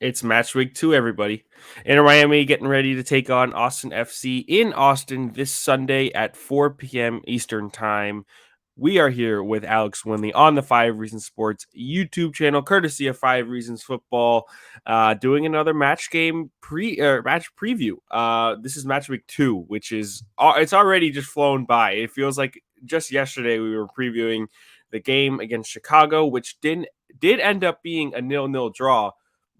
It's match week 2, everybody. Inter Miami getting ready to take on Austin FC in Austin this Sunday at 4 p.m. Eastern Time. We are here with Alex Winley on the 5 Reasons Sports YouTube channel, courtesy of 5 Reasons Football, doing another match preview. This is match week 2, which is it's already just flown by. It feels like just yesterday we were previewing the game against Chicago, which did end up being a 0-0 draw.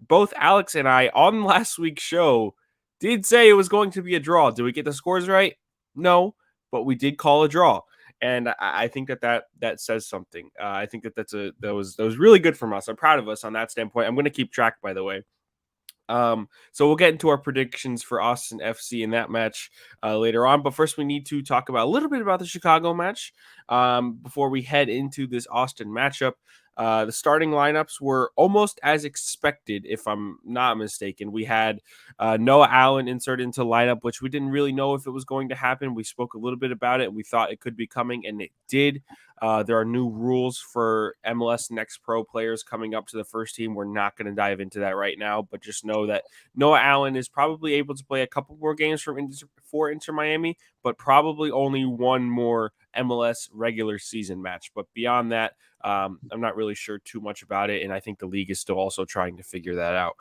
Both Alex and I on last week's show did say it was going to be a draw. Did we get the scores right? No, but we did call a draw, and I think that says something. I think that was really good from us. I'm proud of us on that standpoint. I'm going to keep track, by the way. So we'll get into our predictions for Austin FC in that match later on. But first, we need to talk about a little bit about the Chicago match before we head into this Austin matchup. The starting lineups were almost as expected, if I'm not mistaken. We had Noah Allen inserted into lineup, which we didn't really know if it was going to happen. We spoke a little bit about it. We thought it could be coming, and it did. There are new rules for MLS Next Pro players coming up to the first team. We're not going to dive into that right now, but just know that Noah Allen is probably able to play a couple more games for Inter Miami, but probably only one more MLS regular season match. But beyond that, I'm not really sure too much about it, and I think the league is still also trying to figure that out.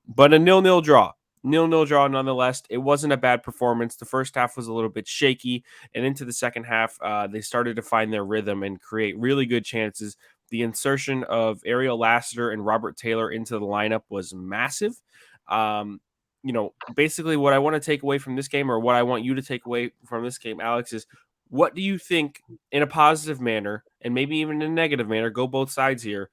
But a 0-0 draw. 0-0 draw nonetheless. It wasn't a bad performance. The first half was a little bit shaky, and into the second half, they started to find their rhythm and create really good chances. The insertion of Ariel Lassiter and Robert Taylor into the lineup was massive. Basically what I want to take away from this game, or what I want you to take away from this game, Alex, is what do you think in a positive manner, and maybe even in a negative manner, go both sides here,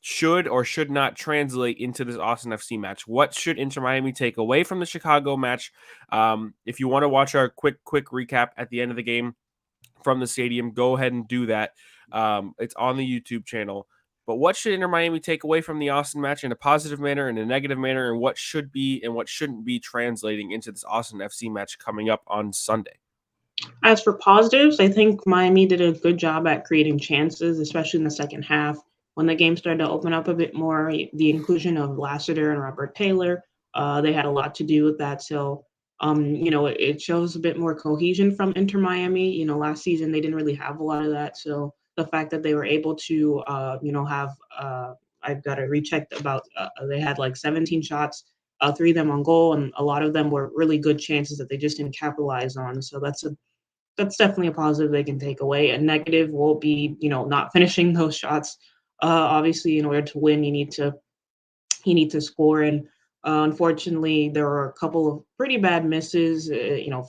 should or should not translate into this Austin FC match? What should Inter Miami take away from the Chicago match? If you want to watch our quick recap at the end of the game from the stadium, go ahead and do that. It's on the YouTube channel. But what should Inter Miami take away from the Austin match in a positive manner and a negative manner, and what should be and what shouldn't be translating into this Austin FC match coming up on Sunday? As for positives, I think Miami did a good job at creating chances, especially in the second half. When the game started to open up a bit more, the inclusion of Lassiter and Robert Taylor, they had a lot to do with that. So, it shows a bit more cohesion from Inter Miami. Last season they didn't really have a lot of that. So the fact that they were able to, have, I've got to recheck about, they had like 17 shots, 3 of them on goal, and a lot of them were really good chances that they just didn't capitalize on. So that's definitely a positive they can take away. A negative will be, not finishing those shots. Obviously, in order to win, you need to score. And unfortunately, there were a couple of pretty bad misses.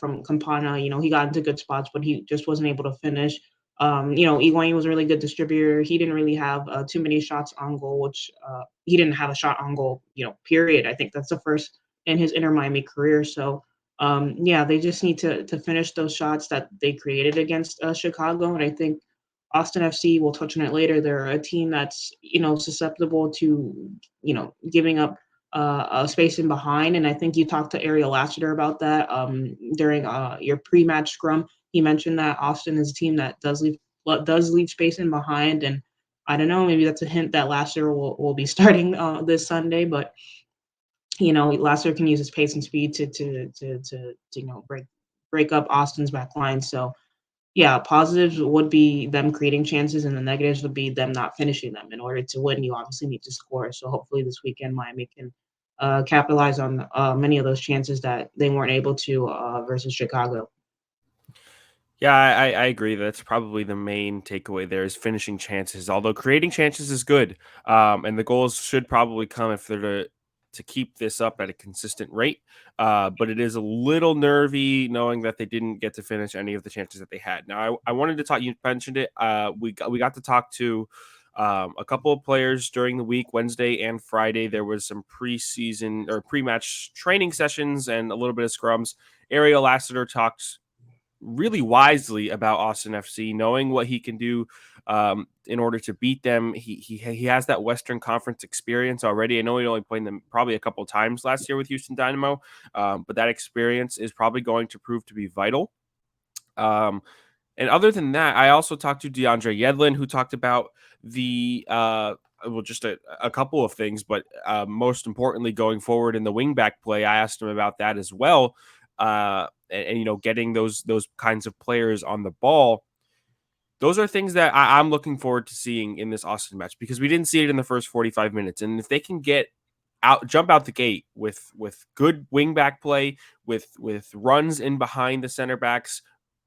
From Campana. He got into good spots, but he just wasn't able to finish. Higuain was a really good distributor. He didn't really have too many shots on goal, which he didn't have a shot on goal, period. I think that's the first in his Inter Miami career. So, they just need to finish those shots that they created against Chicago. And I think Austin FC, we'll touch on it later. They're a team that's, susceptible to, giving up a space in behind. And I think you talked to Ariel Lassiter about that during your pre-match scrum. He mentioned that Austin is a team that does leave space in behind. And I don't know, maybe that's a hint that Lassiter will be starting this Sunday. But Lassiter can use his pace and speed to break up Austin's back line. So yeah, positives would be them creating chances, and the negatives would be them not finishing them. In order to win, you obviously need to score. So hopefully this weekend Miami can capitalize on many of those chances that they weren't able to versus Chicago. Yeah, I agree. That's probably the main takeaway there is finishing chances. Although creating chances is good, and the goals should probably come if they're to keep this up at a consistent rate. But it is a little nervy knowing that they didn't get to finish any of the chances that they had. Now, I wanted to talk. You mentioned it. We got to talk to a couple of players during the week, Wednesday and Friday. There was some preseason or pre-match training sessions and a little bit of scrums. Ariel Lassiter talked really wisely about Austin FC, knowing what he can do in order to beat them. He has that Western Conference experience already. I know he only played them probably a couple of times last year with Houston Dynamo, but that experience is probably going to prove to be vital. And other than that, I also talked to DeAndre Yedlin, who talked about the well, just a couple of things, but most importantly, going forward in the wingback play, I asked him about that as well. And getting those kinds of players on the ball, those are things that I'm looking forward to seeing in this Austin match, because we didn't see it in the first 45 minutes. And if they can jump out the gate with good wingback play, with runs in behind the center backs,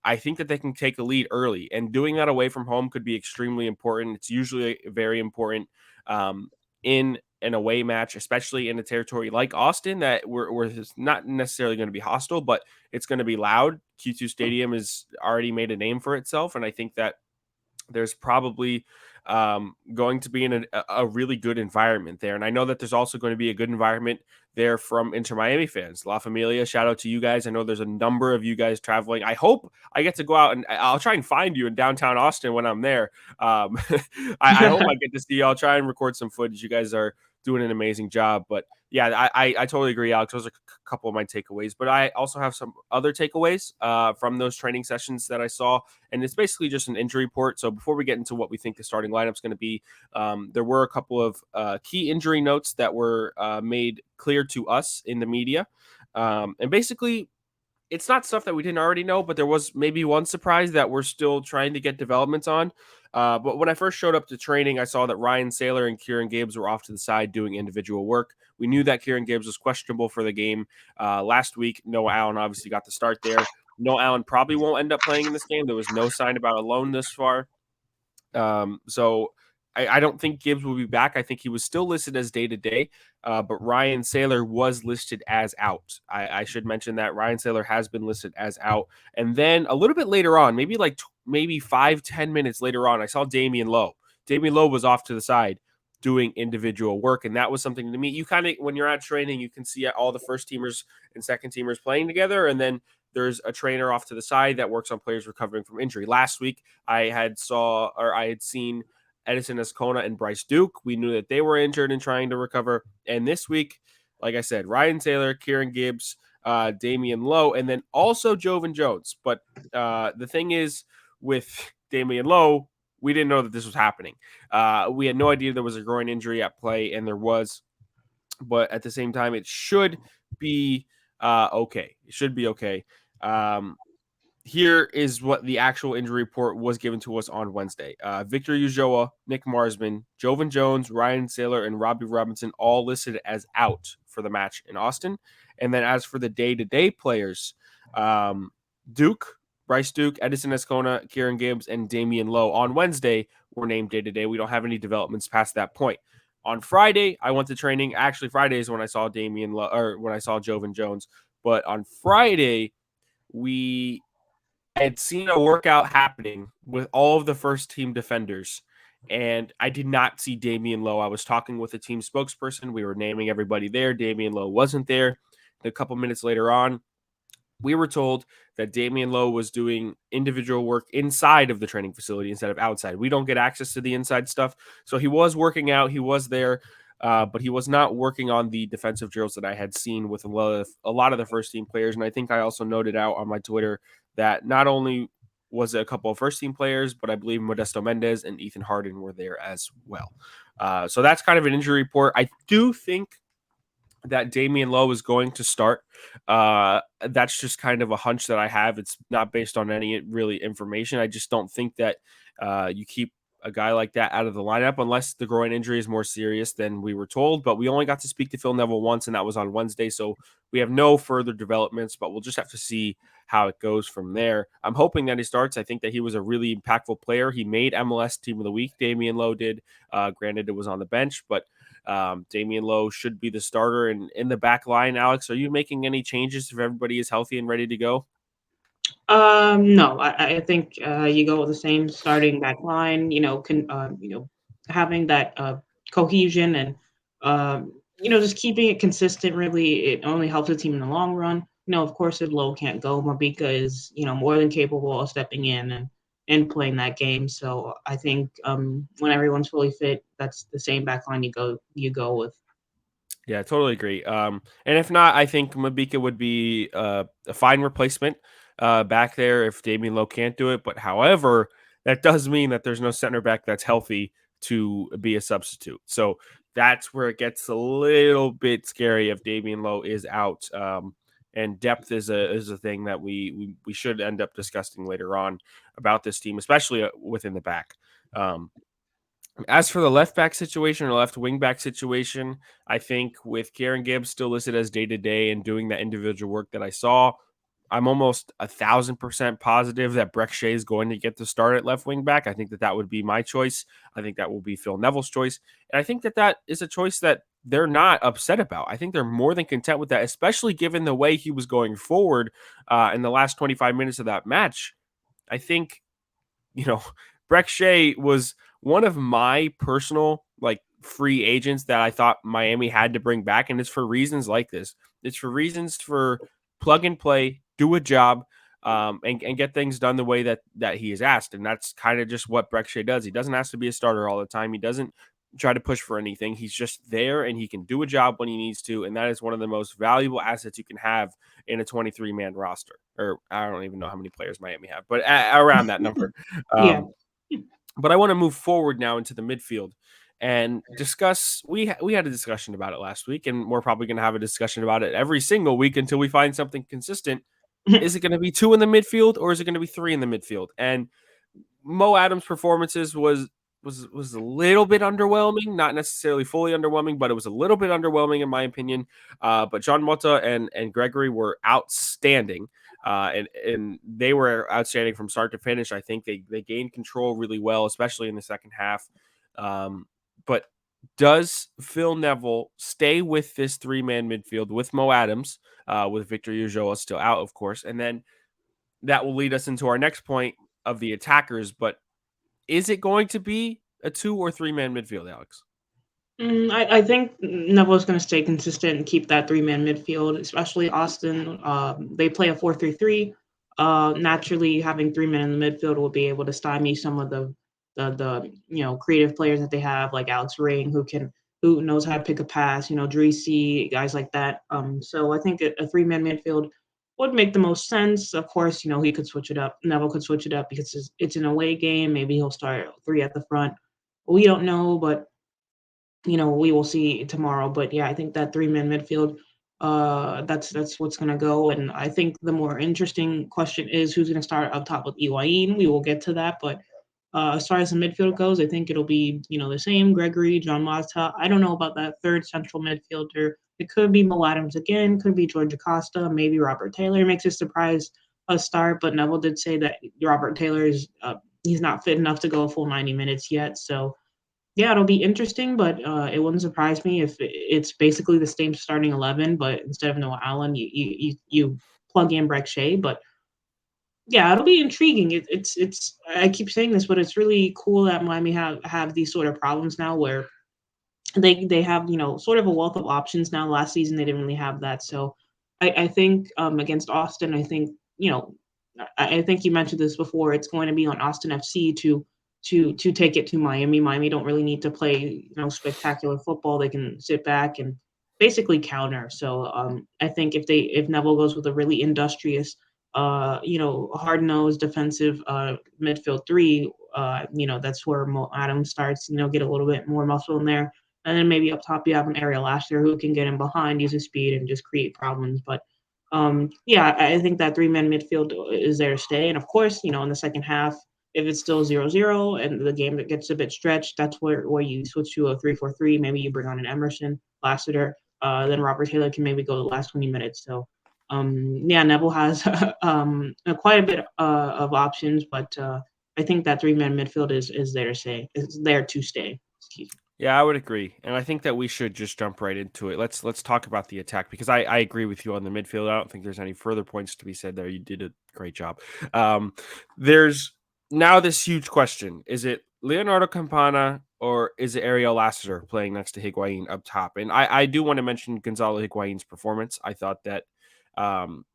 I think that they can take a lead early. And doing that away from home could be extremely important. It's usually very important in an away match, especially in a territory like Austin, that where it's not necessarily going to be hostile, but it's going to be loud. Q2 Stadium has already made a name for itself, and I think that there's probably going to be in a really good environment there. And I know that there's also going to be a good environment there from Inter Miami fans. La Familia, shout out to you guys. I know there's a number of you guys traveling. I hope I get to go out, and I'll try and find you in downtown Austin when I'm there. I hope I get to see you. I'll try and record some footage. You guys are doing an amazing job. But yeah, I totally agree, Alex. Those are a couple of my takeaways. But I also have some other takeaways from those training sessions that I saw. And it's basically just an injury report. So before we get into what we think the starting lineup is going to be, there were a couple of key injury notes that were made clear to us in the media. And basically, it's not stuff that we didn't already know, but there was maybe one surprise that we're still trying to get developments on. But when I first showed up to training, I saw that Ryan Saylor and Kieran Gibbs were off to the side doing individual work. We knew that Kieran Gibbs was questionable for the game last week. Noah Allen obviously got the start there. Noah Allen probably won't end up playing in this game. There was no sign about a loan this far. So I don't think Gibbs will be back. I think he was still listed as day-to-day, but Ryan Saylor was listed as out. I should mention that Ryan Saylor has been listed as out. And then a little bit later on, maybe 5-10 minutes later on, I saw Damian Lowe. Damian Lowe was off to the side doing individual work, and that was something to me. You kind of, when you're at training, you can see all the first teamers and second teamers playing together, and then there's a trainer off to the side that works on players recovering from injury. Last week, I had seen Edison Escona and Bryce Duke. We knew that they were injured and trying to recover. And this week, like I said, Ryan Saylor, Kieran Gibbs, Damian Lowe, and then also Jovan Jones. But the thing is, with Damian Lowe, we didn't know that this was happening. We had no idea there was a groin injury at play, and there was. But at the same time, it should be okay. It should be okay. Here is what the actual injury report was given to us on Wednesday. Victor Ulloa, Nick Marsman, Jovan Jones, Ryan Saylor, and Robbie Robinson all listed as out for the match in Austin. And then as for the day-to-day players, Bryce Duke, Edison Escona, Kieran Gibbs, and Damian Lowe on Wednesday were named day-to-day. We don't have any developments past that point. On Friday, I went to training. Actually, Friday is when I saw when I saw Jovan Jones. But on Friday, I had seen a workout happening with all of the first team defenders, and I did not see Damian Lowe. I was talking with a team spokesperson. We were naming everybody there. Damian Lowe wasn't there. A couple minutes later on, we were told that Damian Lowe was doing individual work inside of the training facility instead of outside. We don't get access to the inside stuff. So he was working out. He was there, but he was not working on the defensive drills that I had seen with a lot of the first team players. And I think I also noted out on my Twitter that not only was it a couple of first team players, but I believe Modesto Mendez and Ethan Harden were there as well. So that's kind of an injury report. I do think that Damian Lowe is going to start. That's just kind of a hunch that I have. It's not based on any really information. I just don't think that you keep a guy like that out of the lineup unless the groin injury is more serious than we were told. But we only got to speak to Phil Neville once, and that was on Wednesday. So we have no further developments, but we'll just have to see how it goes from there. I'm hoping that he starts. I think that he was a really impactful player. He made MLS Team of the Week. Damian Lowe did. Granted, it was on the bench, but Damian Lowe should be the starter. And in the back line, Alex, are you making any changes if everybody is healthy and ready to go? No, I think you go with the same starting back line. Having that cohesion and just keeping it consistent. Really, it only helps the team in the long run. Of course, if Lowe can't go, Mabika is more than capable of stepping in and playing that game. So I think when everyone's fully fit, that's the same back line you go with. Yeah, I totally agree. And if not, I think Mabika would be a fine replacement back there if Damian Lowe can't do it. But however, that does mean that there's no center back that's healthy to be a substitute. So that's where it gets a little bit scary if Damian Lowe is out. And depth is a thing that we should end up discussing later on about this team, especially within the back. As for the left back situation or left wing back situation, I think with Kieran Gibbs still listed as day to day and doing that individual work that I saw, I'm almost 1,000% positive that Breck Shea is going to get the start at left wing back. I think that would be my choice. I think that will be Phil Neville's choice. And I think that is a choice that they're not upset about. I think they're more than content with that, especially given the way he was going forward in the last 25 minutes of that match. I think, Breck Shea was one of my personal free agents that I thought Miami had to bring back, and it's for reasons like this. It's for reasons for plug and play, do a job, and get things done the way that he is asked, and that's kind of just what Breck Shea does. He doesn't ask to be a starter all the time. He doesn't try to push for anything. He's just there, and he can do a job when he needs to, and that is one of the most valuable assets you can have in a 23-man roster. Or I don't even know how many players Miami have, but around that number. Yeah. But I want to move forward now into the midfield and discuss. We had a discussion about it last week, and we're probably going to have a discussion about it every single week until we find something consistent. Is it going to be 2 in the midfield, or is it going to be 3 in the midfield? And Mo Adams' performances was a little bit underwhelming, not necessarily fully underwhelming, but it was a little bit underwhelming in my opinion. But John Mota and Gregory were outstanding. And they were outstanding from start to finish. I think they gained control really well, especially in the second half. But does Phil Neville stay with this 3-man midfield with Mo Adams, with Victor Ulloa still out, of course? And then that will lead us into our next point of the attackers. But is it going to be a 2 or 3-man midfield, Alex? I think Neville's going to stay consistent and keep that 3-man midfield, especially Austin. They play a 4-3-3. Naturally, having 3 men in the midfield will be able to stymie some of the creative players that they have, like Alex Ring, who knows how to pick a pass. Dreesy, guys like that. So I think a 3-man midfield would make the most sense. Of course, he could switch it up. Neville could switch it up because it's an away game. Maybe he'll start 3 at the front. We don't know, but we will see tomorrow. But yeah, I think that 3-man midfield, that's what's gonna go. And I think the more interesting question is who's gonna start up top with Higuain. We will get to that, but as far as the midfield goes, I think it'll be the same. Gregory, John Mata. I don't know about that third central midfielder. It could be Mo Adams again. Could be George Acosta. Maybe Robert Taylor makes a surprise start. But Neville did say that Robert Taylor is he's not fit enough to go a full 90 minutes yet. So yeah, it'll be interesting, but it wouldn't surprise me if it's basically the same starting 11, but instead of Noah Allen, you plug in Breck Shea. But yeah, it'll be intriguing. It's I keep saying this, but it's really cool that Miami have these sort of problems now where they have sort of a wealth of options now. Last season they didn't really have that, so I think against Austin, I think you mentioned this before. It's going to be on Austin FC to take it to Miami. Miami don't really need to play spectacular football. They can sit back and basically counter. So I think if Neville goes with a really industrious, hard nosed defensive midfield 3, that's where Mo Adams starts. Get a little bit more muscle in there, and then maybe up top you have an Ariel Asher who can get in behind, use his speed, and just create problems. But yeah, I think that 3-man midfield is there to stay. And of course, in the second half, if it's still 0-0 and the game gets a bit stretched, that's where you switch to a 3-4-3. Maybe you bring on an Emerson, Lassiter, then Robert Taylor can maybe go the last 20 minutes. So, yeah, Neville has quite a bit of options, but I think that 3-man midfield is there to stay. Is there to stay. Excuse me. Yeah, I would agree, and I think that we should just jump right into it. Let's talk about the attack because I agree with you on the midfield. I don't think there's any further points to be said there. You did a great job. There's now this huge question: is it Leonardo Campana or is it Ariel Lassiter playing next to Higuain up top? And I do want to mention Gonzalo Higuain's performance. I thought that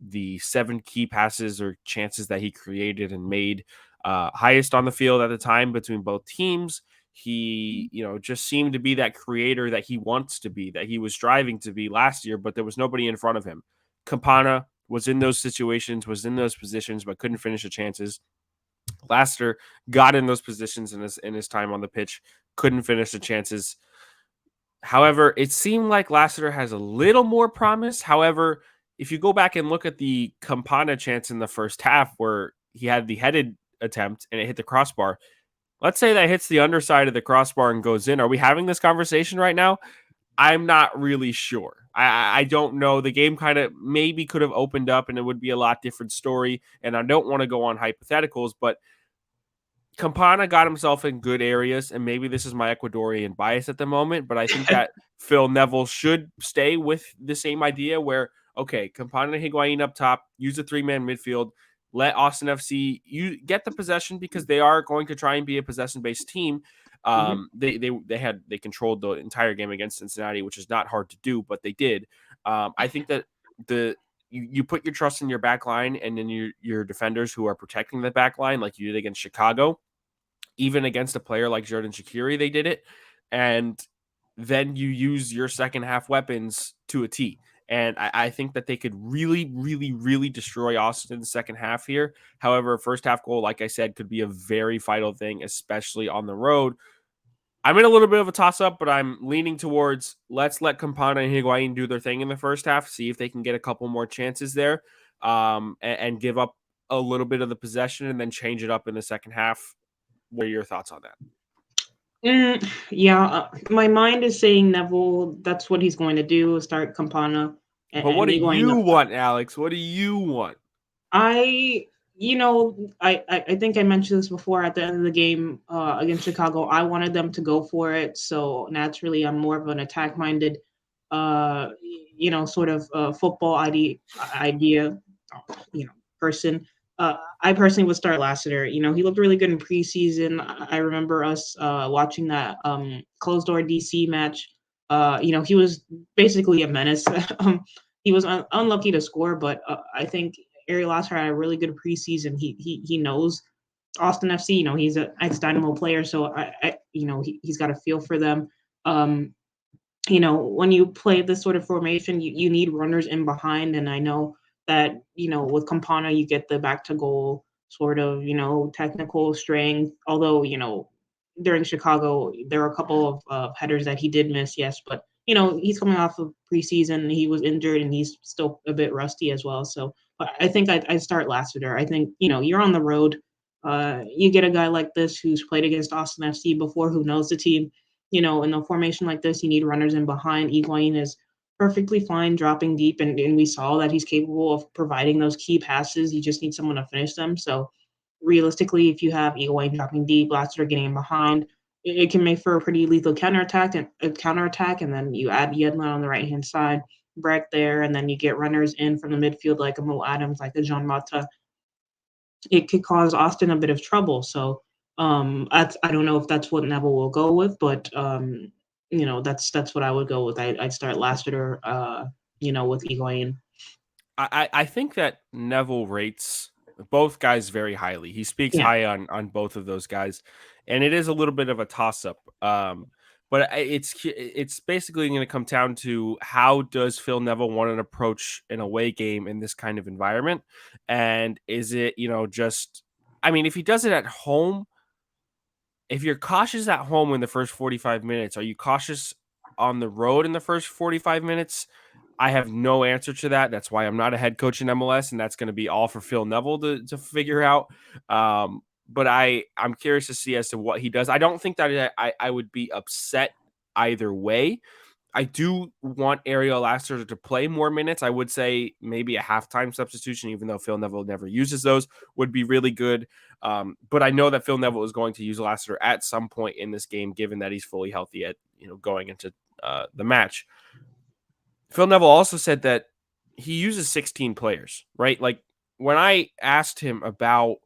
the 7 key passes or chances that he created and made highest on the field at the time between both teams. He, just seemed to be that creator that he wants to be, that he was striving to be last year, but there was nobody in front of him. Campana was in those situations, was in those positions, but couldn't finish the chances. Lassiter got in those positions in his time on the pitch, couldn't finish the chances. However, it seemed like Lassiter has a little more promise. However, if you go back and look at the Campana chance in the first half where he had the headed attempt and it hit the crossbar, let's say that hits the underside of the crossbar and goes in. Are we having this conversation right now? I'm not really sure. I don't know. The game kind of maybe could have opened up and it would be a lot different story. And I don't want to go on hypotheticals, but Campana got himself in good areas, and maybe this is my Ecuadorian bias at the moment, but I think that Phil Neville should stay with the same idea where, okay, Campana and Higuain up top, use a 3-man midfield, let Austin FC you get the possession because they are going to try and be a possession-based team. Mhm. They controlled the entire game against Cincinnati, which is not hard to do, but they did. I think that you put your trust in your back line and then your defenders who are protecting the back line, like you did against Chicago. Even against a player like Jordan Shaqiri, they did it. And then you use your second half weapons to a T. And I think that they could really, really, really destroy Austin in the second half here. However, first half goal, like I said, could be a very vital thing, especially on the road. I'm in a little bit of a toss up, but I'm leaning towards let's let Campana and Higuain do their thing in the first half, see if they can get a couple more chances there, and give up a little bit of the possession and then change it up in the second half. What are your thoughts on that? Yeah, my mind is saying Neville. That's what he's going to do. Start Campana But what and do Higuain you up top. want, Alex? What do you want? I, I think I mentioned this before at the end of the game against Chicago. I wanted them to go for it. So naturally, I'm more of an attack minded, sort of football idea, person. I personally would start Lassiter. He looked really good in preseason. I remember us watching that closed door DC match. He was basically a menace. He was unlucky to score, but I think Ariel Lassiter had a really good preseason. He knows Austin FC. He's an ex Dynamo player, so he's got a feel for them. Um, when you play this sort of formation, you need runners in behind. And I know that, with Campana, you get the back to goal sort of, technical strength. Although, during Chicago, there were a couple of headers that he did miss, yes. But, he's coming off of preseason. He was injured and he's still a bit rusty as well. So but I think I'd start Lassiter. I think, you're on the road. You get a guy like this who's played against Austin FC before, who knows the team. In a formation like this, you need runners in behind. Higuain is perfectly fine dropping deep, and we saw that he's capable of providing those key passes. You just need someone to finish them. So realistically, if you have Higuain dropping deep, Lassiter getting in behind, it can make for a pretty lethal counterattack, and then you add Yedlin on the right hand side, Breck there, and then you get runners in from the midfield like a Mo Adams, like a John Mata. It could cause Austin a bit of trouble. So I don't know if that's what Neville will go with, but that's what I would go with. I'd start Lassiter, with Higuain. I think that Neville rates both guys very highly. He speaks Yeah, high on both of those guys, and it is a little bit of a toss up. But it's basically going to come down to how does Phil Neville want to approach an away game in this kind of environment, and is it just I mean if he does it at home, if you're cautious at home in the first 45 minutes, are you cautious on the road in the first 45 minutes? I have no answer to that. That's why I'm not a head coach in MLS, and that's going to be all for Phil Neville to figure out. But I'm curious to see as to what he does. I don't think that I would be upset either way. I do want Ariel Lassiter to play more minutes. I would say maybe a halftime substitution, even though Phil Neville never uses those, would be really good. But I know that Phil Neville is going to use Lassiter at some point in this game, given that he's fully healthy at going into the match. Phil Neville also said that he uses 16 players, right? Like when I asked him about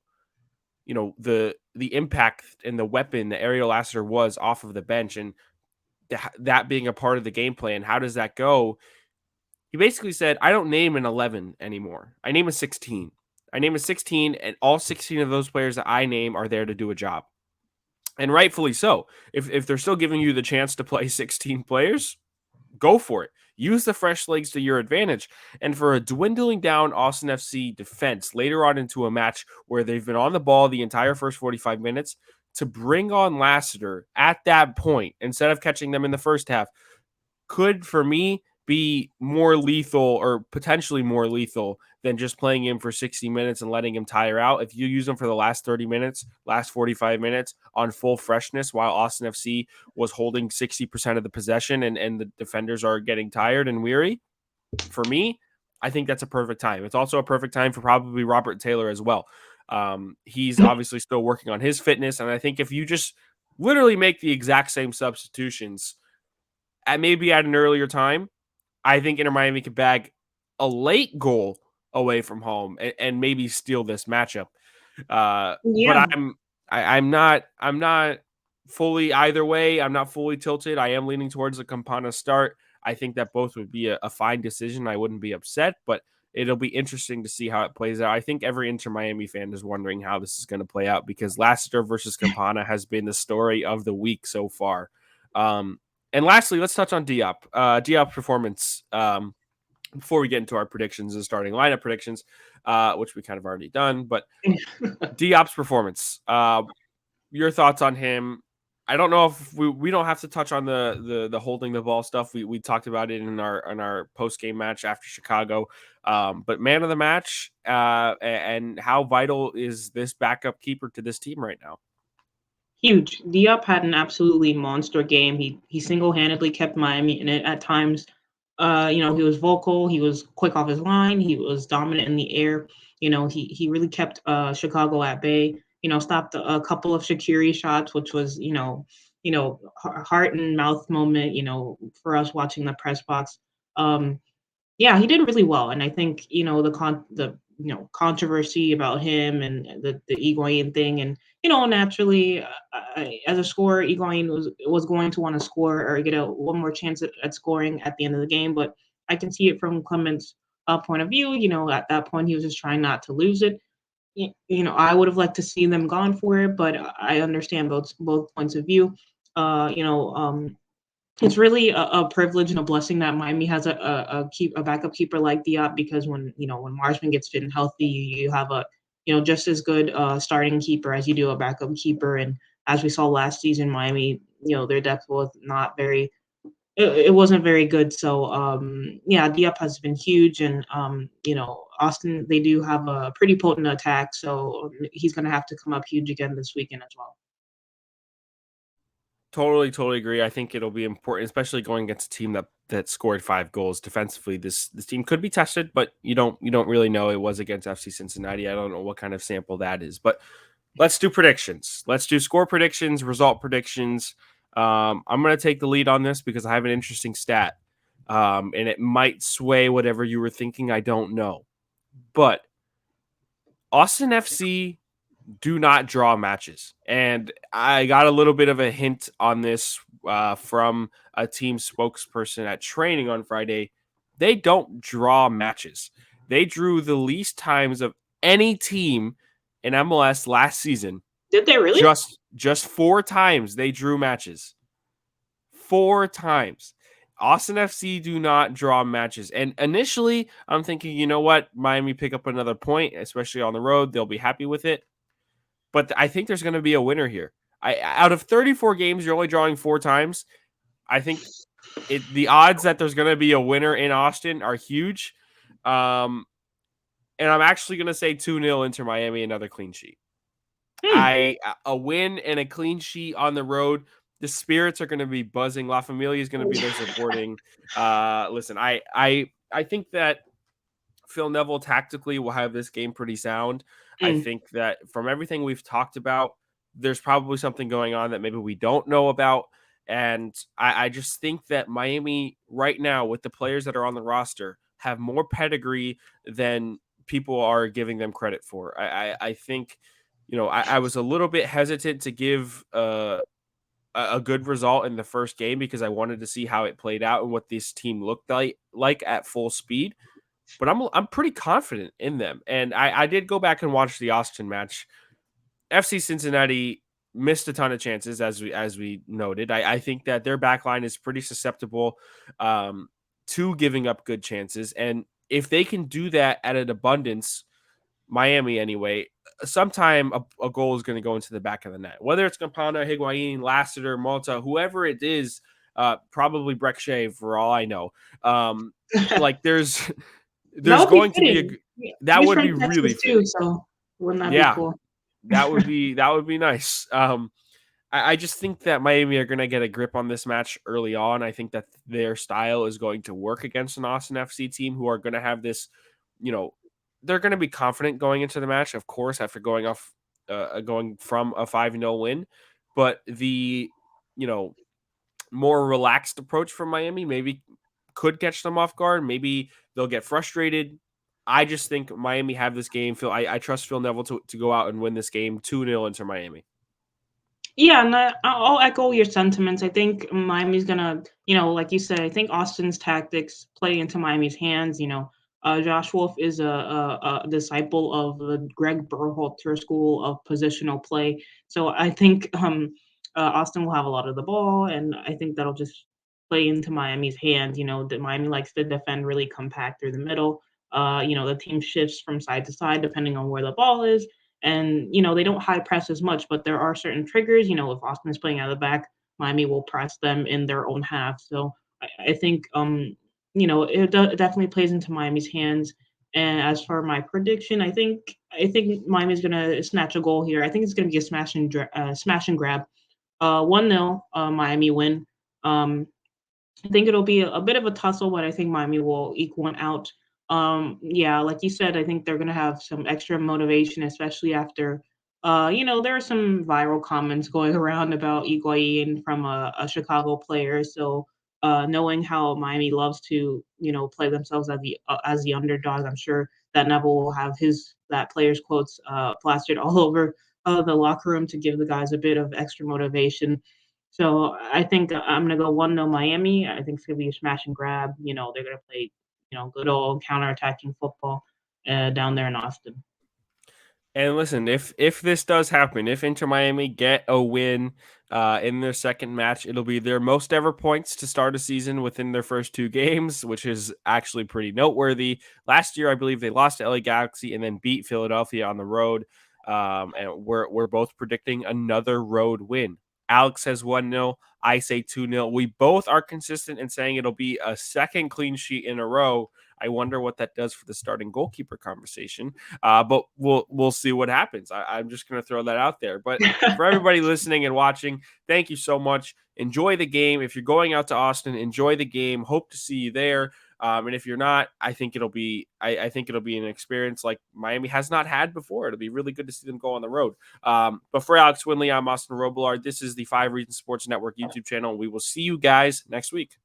the impact and the weapon that Ariel Lassiter was off of the bench and that being a part of the game plan, how does that go? He basically said, I don't name an 11 anymore. I name a 16. I name a 16, and all 16 of those players that I name are there to do a job. And rightfully so. If they're still giving you the chance to play 16 players, go for it. Use the fresh legs to your advantage. And for a dwindling down Austin FC defense later on into a match where they've been on the ball the entire first 45 minutes, to bring on Lassiter at that point instead of catching them in the first half could, for me, be more lethal or potentially more lethal than just playing him for 60 minutes and letting him tire out. If you use him for the last 30 minutes, last 45 minutes on full freshness while Austin FC was holding 60% of the possession and the defenders are getting tired and weary, for me, I think that's a perfect time. It's also a perfect time for probably Robert Taylor as well. He's obviously still working on his fitness, and I think if you just literally make the exact same substitutions maybe at an earlier time, I think Inter Miami could bag a late goal away from home and maybe steal this matchup. But Yeah. I'm not fully either way. I'm not fully tilted. I am leaning towards the Campana start. I think that both would be a fine decision. I wouldn't be upset, but it'll be interesting to see how it plays out. I think every Inter Miami fan is wondering how this is going to play out because Lassiter versus Campana has been the story of the week so far. And lastly, let's touch on Diop. Diop's performance before we get into our predictions and starting lineup predictions, which we kind of already done. But Diop's performance, your thoughts on him? I don't know if we don't have to touch on the holding the ball stuff. We talked about it in our post game match after Chicago. But man of the match, and how vital is this backup keeper to this team right now? Huge. Diop had an absolutely monster game. He single-handedly kept Miami in it at times. He was vocal, he was quick off his line, he was dominant in the air. He really kept Chicago at bay. Stopped a couple of Shaqiri shots, which was heart and mouth moment. For us watching the press box. Yeah, he did really well, and I think the controversy about him and the Higuain thing, and naturally, as a scorer, Higuain was going to want to score or get one more chance at scoring at the end of the game, but I can see it from Clement's point of view. At that point, he was just trying not to lose it. I would have liked to see them gone for it, but I understand both points of view. Uh, you know, um, it's really a privilege and a blessing that Miami has a backup keeper like Diop because when Marsman gets fit and healthy, you have a just as good starting keeper as you do a backup keeper. And as we saw last season, Miami, their depth was not very. It wasn't very good. So yeah, Diop has been huge, and Austin, they do have a pretty potent attack, so he's going to have to come up huge again this weekend as well. Totally agree. I think it'll be important, especially going against a team that scored 5 goals defensively. This team could be tested, but you don't really know. It was against FC Cincinnati. I don't know what kind of sample that is, but let's do predictions. Let's do score predictions, result predictions. I'm going to take the lead on this because I have an interesting stat, and it might sway whatever you were thinking. I don't know, but Austin FC do not draw matches. And I got a little bit of a hint on this from a team spokesperson at training on Friday. They don't draw matches. They drew the least times of any team in MLS last season. Did they really? Just 4 times they drew matches. 4 times. Austin FC do not draw matches. And initially, I'm thinking, you know what? Miami pick up another point, especially on the road. They'll be happy with it. But I think there's going to be a winner here. Out of 34 games, you're only drawing 4 times. I think the odds that there's going to be a winner in Austin are huge. And I'm actually going to say 2-0 Inter Miami, another clean sheet. A win and a clean sheet on the road. The spirits are going to be buzzing. La Familia is going to be there supporting. Listen, I think that Phil Neville tactically will have this game pretty sound. I think that from everything we've talked about, there's probably something going on that maybe we don't know about. And I just think that Miami right now, with the players that are on the roster, have more pedigree than people are giving them credit for. I think, I was a little bit hesitant to give a good result in the first game because I wanted to see how it played out and what this team looked like at full speed. But I'm pretty confident in them. And I did go back and watch the Austin match. FC Cincinnati missed a ton of chances, as we noted. I think that their back line is pretty susceptible to giving up good chances. And if they can do that at an abundance, Miami anyway, sometime a goal is going to go into the back of the net, whether it's Campana, Higuain, Lassiter, Malta, whoever it is, probably Breck Shea for all I know. Like there's That would be going to be fitting. Yeah. that He's would from be really Texas too, fitting. so wouldn't that be Yeah, cool? that would be nice. I just think that Miami are going to get a grip on this match early on. I think that their style is going to work against an Austin FC team who are going to have this, they're going to be confident going into the match, of course, after going from a 5-0 win. But the, you know, more relaxed approach from Miami maybe could catch them off guard. Maybe they'll get frustrated. I just think Miami have this game. I trust Phil Neville to go out and win this game 2-0 into Miami. Yeah, and I'll echo your sentiments. I think Miami's gonna, like you said, I think Austin's tactics play into Miami's hands. Josh Wolf is a disciple of the Greg Berhalter school of positional play, so I think Austin will have a lot of the ball, and I think that'll just play into Miami's hands. That Miami likes to defend really compact through the middle. The team shifts from side to side depending on where the ball is, and they don't high press as much, but there are certain triggers. If Austin is playing out of the back, Miami will press them in their own half. So I think it definitely plays into Miami's hands. And as for my prediction, I think Miami's gonna snatch a goal here. I think it's gonna be a smash and grab. 1-0 Miami win. I think it'll be a bit of a tussle, but I think Miami will eke one out. Yeah, like you said, I think they're gonna have some extra motivation, especially after, there are some viral comments going around about Higuain from a Chicago player. So, knowing how Miami loves to, play themselves as the underdog, I'm sure that Neville will have that player's quotes plastered all over the locker room to give the guys a bit of extra motivation. So I think I'm gonna go 1-0 Miami. I think it's gonna be a smash and grab. They're gonna play, good old counterattacking football down there in Austin. And listen, if this does happen, if Inter Miami get a win in their second match, it'll be their most ever points to start a season within their first two games, which is actually pretty noteworthy. Last year, I believe they lost to LA Galaxy and then beat Philadelphia on the road. And we're both predicting another road win. Alex has 1-0. I say 2-0. We both are consistent in saying it'll be a second clean sheet in a row. I wonder what that does for the starting goalkeeper conversation. But we'll see what happens. I'm just going to throw that out there. But for everybody listening and watching, thank you so much. Enjoy the game. If you're going out to Austin, enjoy the game. Hope to see you there. And if you're not, I think it'll be an experience like Miami has not had before. It'll be really good to see them go on the road. But for Alex Winley, I'm Austin Robillard. This is the 5 Reasons Sports Network YouTube channel. We will see you guys next week.